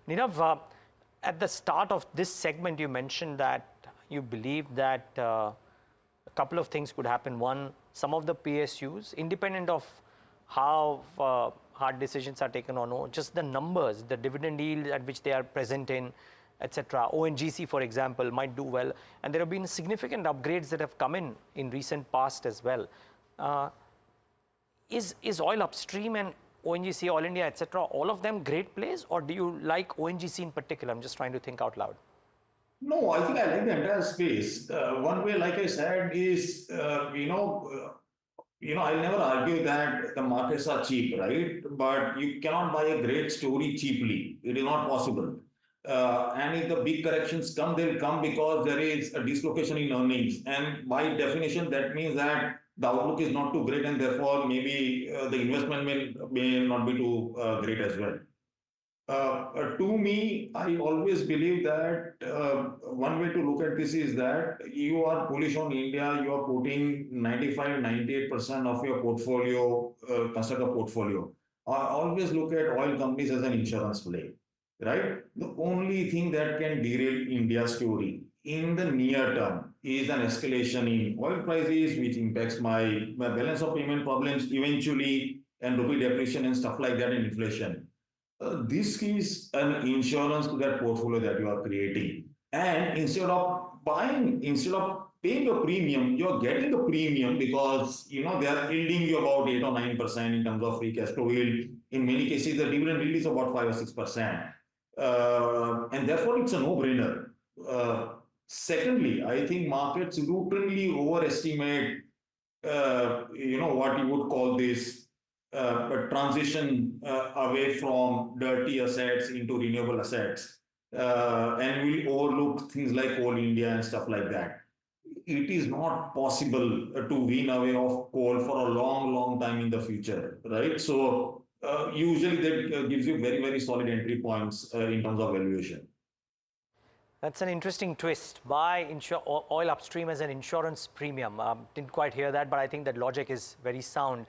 Nirav, at the start of this segment, you mentioned that you believe that a couple of things could happen. One, some of the PSUs, independent of how hard decisions are taken or no, just the numbers, the dividend yield at which they are present in, etc. ONGC, for example, might do well. And there have been significant upgrades that have come in recent past as well. Uh, is oil upstream and ONGC, Oil India, etc., all of them great plays, or do you like ONGC in particular? I'm just trying to think out loud. No, I think I like the entire space. One way, like I said, is I'll never argue that the markets are cheap, right? But you cannot buy a great story cheaply. It is not possible. And if the big corrections come, they'll come because there is a dislocation in earnings. And by definition, that means that the outlook is not too great, and therefore maybe the investment may not be too great as well. To me, I always believe that one way to look at this is that you are bullish on India, you are putting 95, 98% of your portfolio, construct a portfolio. I always look at oil companies as an insurance play, right? The only thing that can derail India's story in the near term is an escalation in oil prices, which impacts my balance of payment problems eventually, and rupee depreciation and stuff like that, and inflation. This is an insurance to that portfolio that you are creating. And instead of paying a premium, you're getting a premium because they are yielding you about 8 or 9% in terms of free cash flow yield. In many cases, the dividend yield is about 5 or 6%. And therefore, it's a no-brainer. Secondly, I think markets routinely overestimate, what you would call this a transition away from dirty assets into renewable assets. And we overlook things like Coal India and stuff like that. It is not possible to wean away of coal for a long, long time in the future, right? So usually that gives you very, very solid entry points in terms of valuation. That's an interesting twist. Buy oil upstream as an insurance premium. Didn't quite hear that, but I think that logic is very sound.